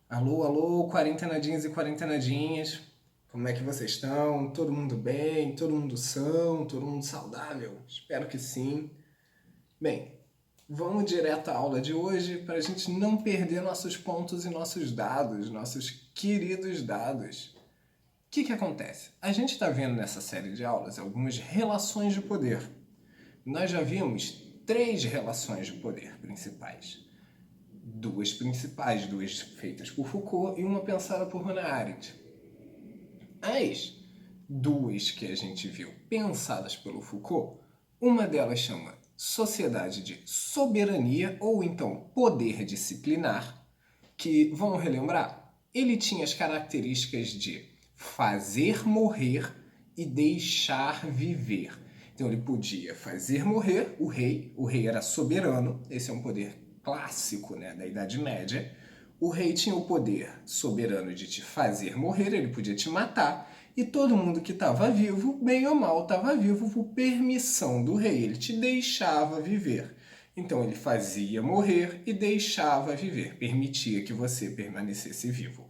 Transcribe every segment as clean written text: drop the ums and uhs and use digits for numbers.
Alô, alô, quarentenadinhos e quarentenadinhas. Como é que vocês estão? Todo mundo bem? Todo mundo são? Todo mundo saudável? Espero que sim. Bem, vamos direto à aula de hoje para a gente não perder nossos pontos e nossos dados, nossos queridos dados. O que acontece? A gente está vendo nessa série de aulas algumas relações de poder. Nós já vimos três relações de poder principais. Duas principais, duas feitas por Foucault e uma pensada por Hannah Arendt. As duas que a gente viu pensadas pelo Foucault, uma delas chama Sociedade de Soberania, ou então Poder Disciplinar, que, vamos relembrar, ele tinha as características de fazer morrer e deixar viver. Então ele podia fazer morrer o rei era soberano, esse é um poder clássico, né, da Idade Média. O rei tinha o poder soberano de te fazer morrer, ele podia te matar, e todo mundo que estava vivo, bem ou mal, estava vivo por permissão do rei, ele te deixava viver. Então ele fazia morrer e deixava viver, permitia que você permanecesse vivo.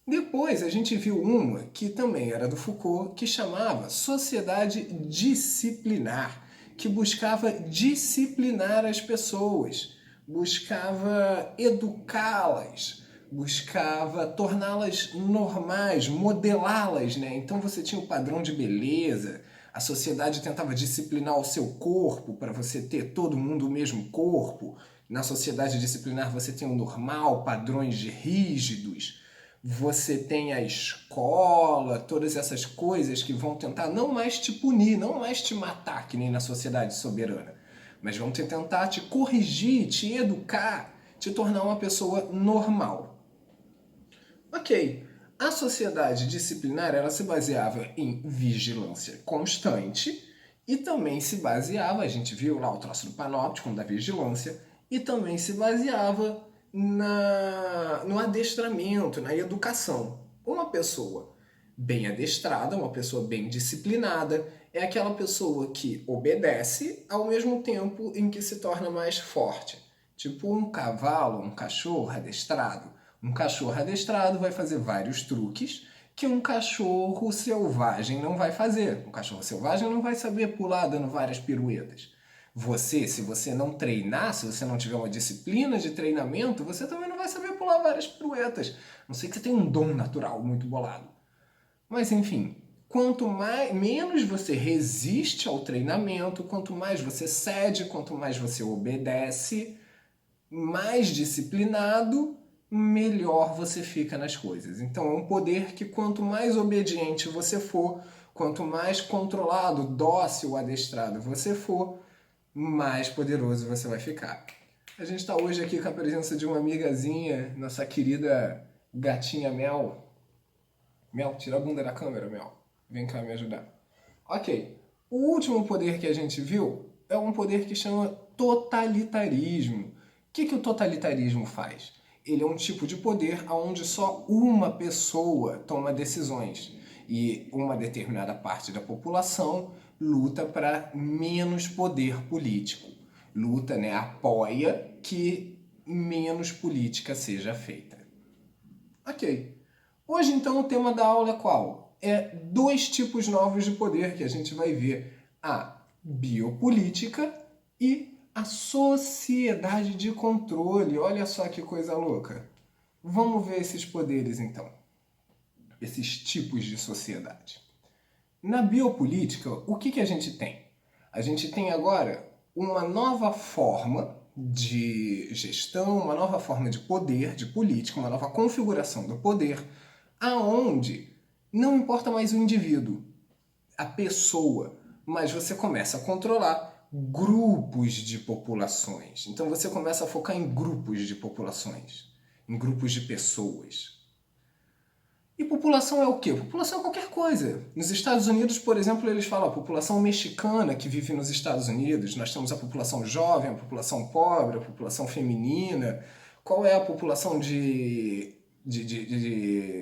Depois a gente viu uma que também era do Foucault, que chamava Sociedade Disciplinar, que buscava disciplinar as pessoas, buscava educá-las, buscava torná-las normais, modelá-las, né? Então você tinha o padrão de beleza, a sociedade tentava disciplinar o seu corpo para você ter todo mundo o mesmo corpo. Na sociedade disciplinar você tem o normal, padrões rígidos. Você tem a escola, todas essas coisas que vão tentar não mais te punir, não mais te matar, que nem na sociedade soberana, mas vão tentar te corrigir, te educar, te tornar uma pessoa normal. Ok, a sociedade disciplinar ela se baseava em vigilância constante e também se baseava, a gente viu lá o troço do panóptico da vigilância, e também se baseava no adestramento, na educação. Uma pessoa bem adestrada, uma pessoa bem disciplinada, é aquela pessoa que obedece ao mesmo tempo em que se torna mais forte. Tipo um cavalo, um cachorro adestrado. Um cachorro adestrado vai fazer vários truques que um cachorro selvagem não vai fazer. Um cachorro selvagem não vai saber pular dando várias piruetas. Você, se você não treinar, se você não tiver uma disciplina de treinamento, você também não vai saber pular várias piruetas. Não sei que você tem um dom natural muito bolado. Mas enfim, quanto menos você resiste ao treinamento, quanto mais você cede, quanto mais você obedece, mais disciplinado, melhor você fica nas coisas. Então é um poder que quanto mais obediente você for, quanto mais controlado, dócil, adestrado você for, mais poderoso você vai ficar. A gente está hoje aqui com a presença de uma amigazinha, nossa querida gatinha Mel. Mel, tira a bunda da câmera, Mel. Vem cá me ajudar. Ok. O último poder que a gente viu é um poder que chama totalitarismo. O que o totalitarismo faz? Ele é um tipo de poder onde só uma pessoa toma decisões e uma determinada parte da população luta para menos poder político. Luta, né, apoia que menos política seja feita. Ok. Hoje, então, o tema da aula é qual? É dois tipos novos de poder que a gente vai ver. A biopolítica e a sociedade de controle. Olha só que coisa louca. Vamos ver esses poderes, então. Esses tipos de sociedade. Na biopolítica, o que a gente tem? A gente tem agora uma nova forma de gestão, uma nova forma de poder, de política, uma nova configuração do poder, aonde não importa mais o indivíduo, a pessoa, mas você começa a controlar grupos de populações. Então você começa a focar em grupos de populações, em grupos de pessoas. E população é o quê? População é qualquer coisa. Nos Estados Unidos, por exemplo, eles falam a população mexicana que vive nos Estados Unidos. Nós temos a população jovem, a população pobre, a população feminina. Qual é a população de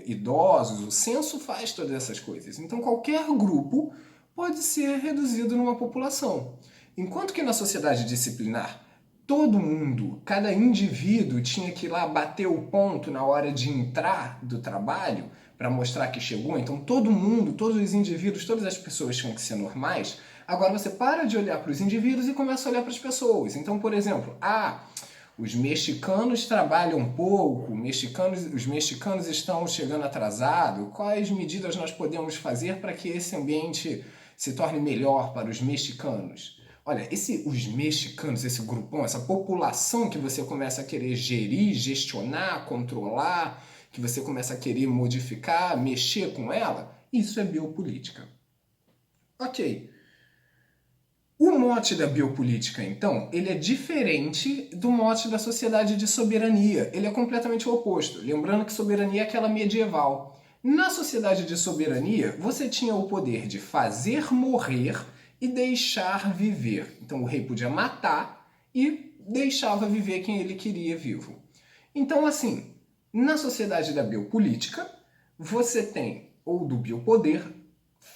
idosos? O censo faz todas essas coisas. Então, qualquer grupo pode ser reduzido numa população. Enquanto que na sociedade disciplinar todo mundo, cada indivíduo tinha que ir lá bater o ponto na hora de entrar do trabalho para mostrar que chegou. Então todo mundo, todos os indivíduos, todas as pessoas tinham que ser normais. Agora você para de olhar para os indivíduos e começa a olhar para as pessoas. Então, por exemplo, os mexicanos trabalham pouco, os mexicanos estão chegando atrasados. Quais medidas nós podemos fazer para que esse ambiente se torne melhor para os mexicanos? Olha, os mexicanos, esse grupão, essa população que você começa a querer gerir, gestionar, controlar, que você começa a querer modificar, mexer com ela, isso é biopolítica. Ok. O mote da biopolítica, então, ele é diferente do mote da sociedade de soberania. Ele é completamente o oposto. Lembrando que soberania é aquela medieval. Na sociedade de soberania, você tinha o poder de fazer morrer e deixar viver. Então o rei podia matar e deixava viver quem ele queria vivo. Então, assim, na sociedade da biopolítica, você tem, ou do biopoder,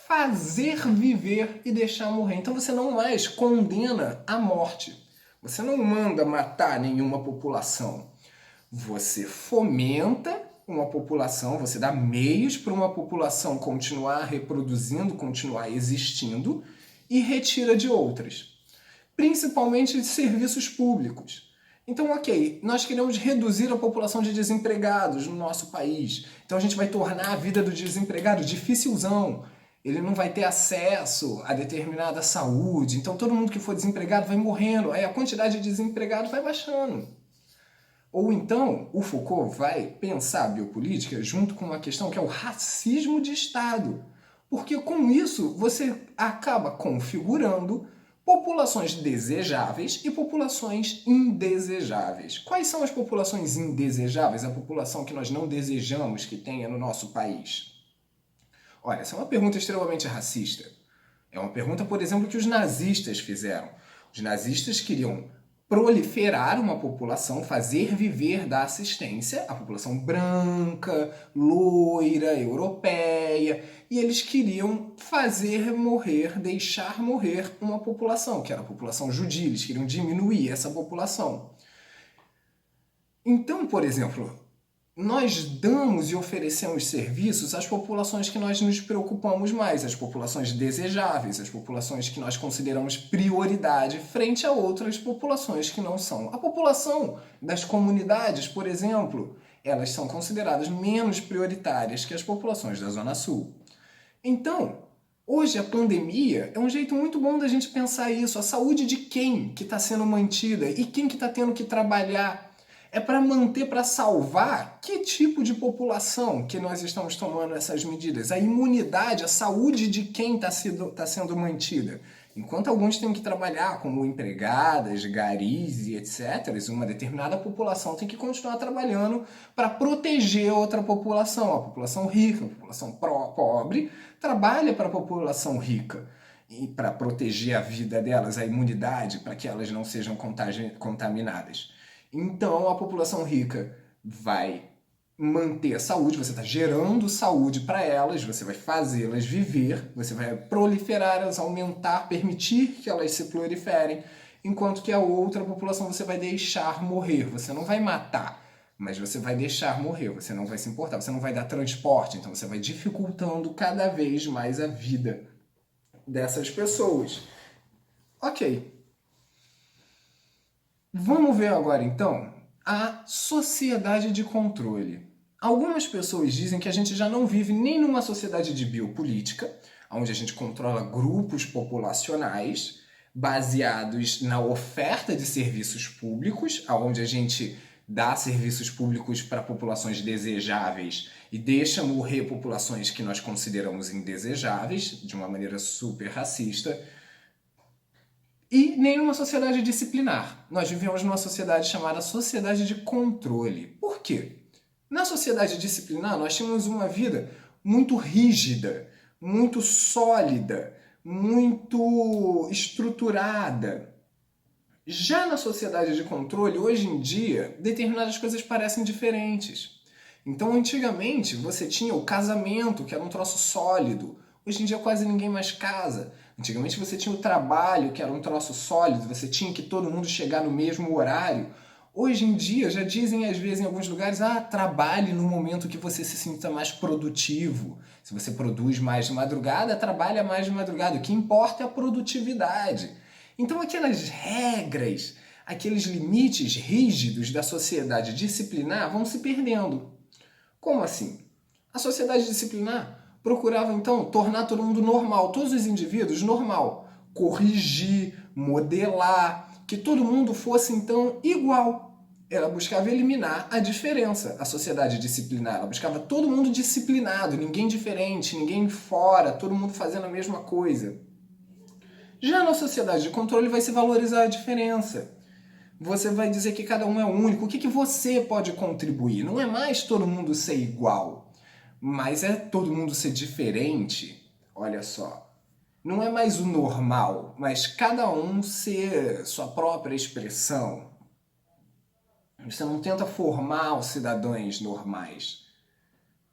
fazer viver e deixar morrer. Então você não mais condena a morte. Você não manda matar nenhuma população. Você fomenta uma população, você dá meios para uma população continuar reproduzindo, continuar existindo e retira de outras. Principalmente de serviços públicos. Então, ok, nós queremos reduzir a população de desempregados no nosso país. Então a gente vai tornar a vida do desempregado dificilzão. Ele não vai ter acesso a determinada saúde. Então todo mundo que for desempregado vai morrendo. Aí a quantidade de desempregados vai baixando. Ou então o Foucault vai pensar a biopolítica junto com uma questão que é o racismo de Estado. Porque com isso você acaba configurando populações desejáveis e populações indesejáveis. Quais são as populações indesejáveis? A população que nós não desejamos que tenha no nosso país? Olha, essa é uma pergunta extremamente racista. É uma pergunta, por exemplo, que os nazistas fizeram. Os nazistas queriam proliferar uma população, fazer viver da assistência, a população branca, loira, europeia, e eles queriam fazer morrer, deixar morrer uma população, que era a população judia, eles queriam diminuir essa população. Então, por exemplo, nós damos e oferecemos serviços às populações que nós nos preocupamos mais, às populações desejáveis, às populações que nós consideramos prioridade frente a outras populações que não são. A população das comunidades, por exemplo, elas são consideradas menos prioritárias que as populações da Zona Sul. Então, hoje a pandemia é um jeito muito bom da gente pensar isso. A saúde de quem que está sendo mantida e quem que está tendo que trabalhar. É para manter, para salvar que tipo de população que nós estamos tomando essas medidas? A imunidade, a saúde de quem está sendo mantida. Enquanto alguns têm que trabalhar como empregadas, garis e etc., uma determinada população tem que continuar trabalhando para proteger outra população. A população rica, a população pobre, trabalha para a população rica. E para proteger a vida delas, a imunidade, para que elas não sejam contaminadas. Então a população rica vai manter a saúde, você está gerando saúde para elas, você vai fazê-las viver, você vai proliferá-las, aumentar, permitir que elas se proliferem, enquanto que a outra população você vai deixar morrer, você não vai matar, mas você vai deixar morrer, você não vai se importar, você não vai dar transporte, então você vai dificultando cada vez mais a vida dessas pessoas. Ok. Vamos ver agora, então, a sociedade de controle. Algumas pessoas dizem que a gente já não vive nem numa sociedade de biopolítica, onde a gente controla grupos populacionais baseados na oferta de serviços públicos, onde a gente dá serviços públicos para populações desejáveis e deixa morrer populações que nós consideramos indesejáveis, de uma maneira super racista. E nem numa sociedade disciplinar. Nós vivemos numa sociedade chamada sociedade de controle. Por quê? Na sociedade disciplinar, nós tínhamos uma vida muito rígida, muito sólida, muito estruturada. Já na sociedade de controle, hoje em dia, determinadas coisas parecem diferentes. Então, antigamente, você tinha o casamento, que era um troço sólido. Hoje em dia quase ninguém mais casa. Antigamente você tinha o trabalho, que era um troço sólido, você tinha que todo mundo chegar no mesmo horário. Hoje em dia, já dizem às vezes em alguns lugares, trabalhe no momento que você se sinta mais produtivo. Se você produz mais de madrugada, trabalha mais de madrugada. O que importa é a produtividade. Então aquelas regras, aqueles limites rígidos da sociedade disciplinar vão se perdendo. Como assim? A sociedade disciplinar procurava então tornar todo mundo normal, todos os indivíduos normal, corrigir, modelar, que todo mundo fosse então igual. Ela buscava eliminar a diferença, a sociedade disciplinar. Ela buscava todo mundo disciplinado, ninguém diferente, ninguém fora, todo mundo fazendo a mesma coisa. Já na sociedade de controle vai se valorizar a diferença. Você vai dizer que cada um é único. O que você pode contribuir? Não é mais todo mundo ser igual, mas é todo mundo ser diferente. Olha só. Não é mais o normal, mas cada um ser sua própria expressão. Você não tenta formar os cidadãos normais.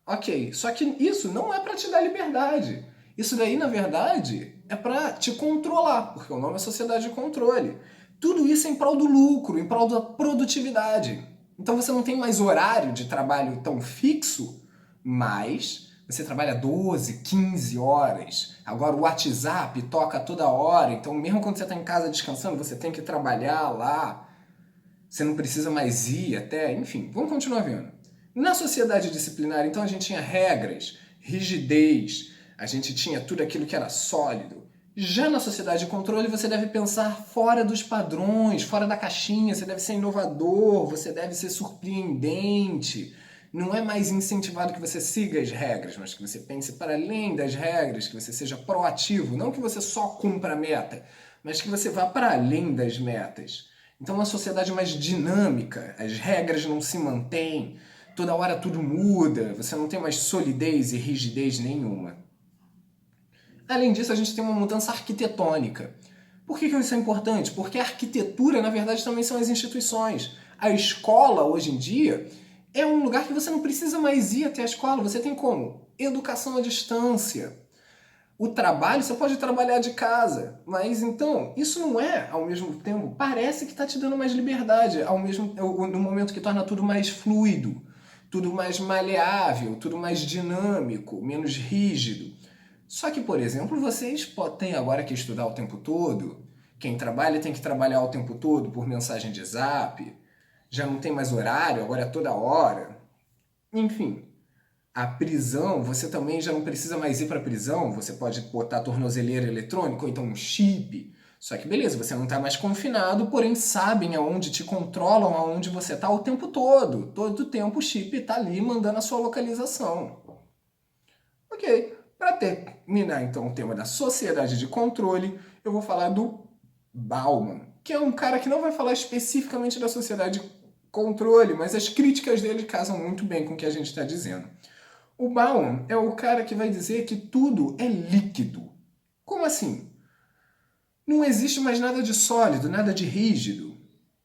Ok, só que isso não é para te dar liberdade. Isso daí, na verdade, é para te controlar, porque o nome é sociedade de controle. Tudo isso é em prol do lucro, em prol da produtividade. Então você não tem mais horário de trabalho tão fixo, mas você trabalha 12, 15 horas. Agora o WhatsApp toca toda hora, então mesmo quando você está em casa descansando, você tem que trabalhar lá. Você não precisa mais ir até, enfim, vamos continuar vendo. Na sociedade disciplinar, então, a gente tinha regras, rigidez, a gente tinha tudo aquilo que era sólido. Já na sociedade de controle, você deve pensar fora dos padrões, fora da caixinha, você deve ser inovador, você deve ser surpreendente. Não é mais incentivado que você siga as regras, mas que você pense para além das regras, que você seja proativo, não que você só cumpra a meta, mas que você vá para além das metas. Então, uma sociedade mais dinâmica, as regras não se mantêm, toda hora tudo muda, você não tem mais solidez e rigidez nenhuma. Além disso, a gente tem uma mudança arquitetônica. Por que isso é importante? Porque a arquitetura, na verdade, também são as instituições. A escola, hoje em dia, é um lugar que você não precisa mais ir até a escola. Você tem como? Educação à distância. O trabalho, você pode trabalhar de casa, mas então, isso não é, ao mesmo tempo, parece que está te dando mais liberdade, no momento que torna tudo mais fluido, tudo mais maleável, tudo mais dinâmico, menos rígido. Só que, por exemplo, vocês têm agora que estudar o tempo todo, quem trabalha tem que trabalhar o tempo todo por mensagem de zap, já não tem mais horário, agora é toda hora. Enfim, a prisão, você também já não precisa mais ir para a prisão, você pode botar tornozeleira eletrônica ou então um chip. Só que beleza, você não está mais confinado, porém sabem aonde te controlam, aonde você está o tempo todo. Todo o tempo o chip está ali mandando a sua localização. Ok, para terminar então o tema da sociedade de controle, eu vou falar do Bauman, que é um cara que não vai falar especificamente da sociedade de controle, mas as críticas dele casam muito bem com o que a gente está dizendo. O Bauman é o cara que vai dizer que tudo é líquido. Como assim? Não existe mais nada de sólido, nada de rígido.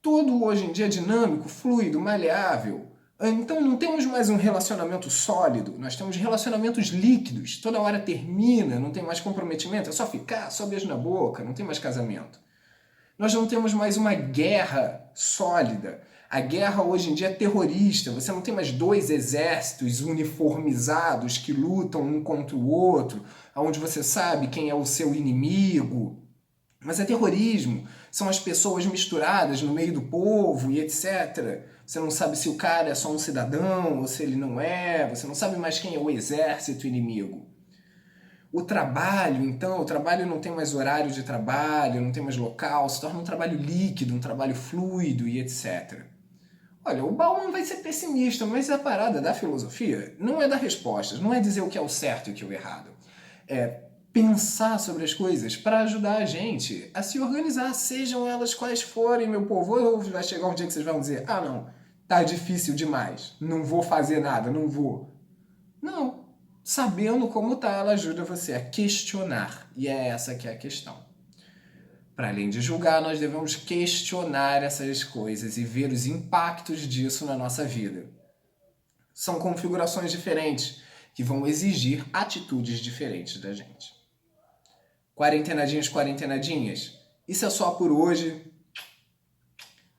Tudo hoje em dia é dinâmico, fluido, maleável. Então não temos mais um relacionamento sólido, nós temos relacionamentos líquidos. Toda hora termina, não tem mais comprometimento, é só ficar, só beijo na boca, não tem mais casamento. Nós não temos mais uma guerra sólida. A guerra hoje em dia é terrorista. Você não tem mais dois exércitos uniformizados que lutam um contra o outro, onde você sabe quem é o seu inimigo. Mas é terrorismo. São as pessoas misturadas no meio do povo e etc. Você não sabe se o cara é só um cidadão ou se ele não é. Você não sabe mais quem é o exército inimigo. O trabalho, então, o trabalho não tem mais horário de trabalho, não tem mais local, se torna um trabalho líquido, um trabalho fluido e etc. Olha, o Bauman vai ser pessimista, mas a parada da filosofia não é dar respostas, não é dizer o que é o certo e o que é o errado. É pensar sobre as coisas para ajudar a gente a se organizar, sejam elas quais forem, meu povo. Ou vai chegar um dia que vocês vão dizer, não, tá difícil demais, não vou fazer nada, não vou. Não. Sabendo como tá, ela ajuda você a questionar. E é essa que é a questão. Para além de julgar, nós devemos questionar essas coisas e ver os impactos disso na nossa vida. São configurações diferentes que vão exigir atitudes diferentes da gente. Quarentenadinhos, quarentenadinhas, isso é só por hoje.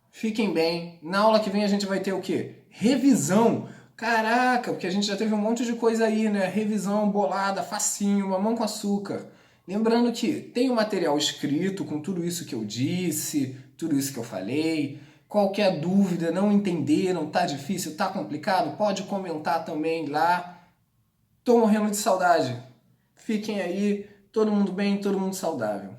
Fiquem bem. Na aula que vem a gente vai ter o quê? Revisão. Caraca, porque a gente já teve um monte de coisa aí, né? Revisão, bolada, facinho, mamão com açúcar. Lembrando que tem o material escrito com tudo isso que eu disse, tudo isso que eu falei. Qualquer dúvida, não entenderam, tá difícil, tá complicado, pode comentar também lá. Tô morrendo de saudade. Fiquem aí, todo mundo bem, todo mundo saudável.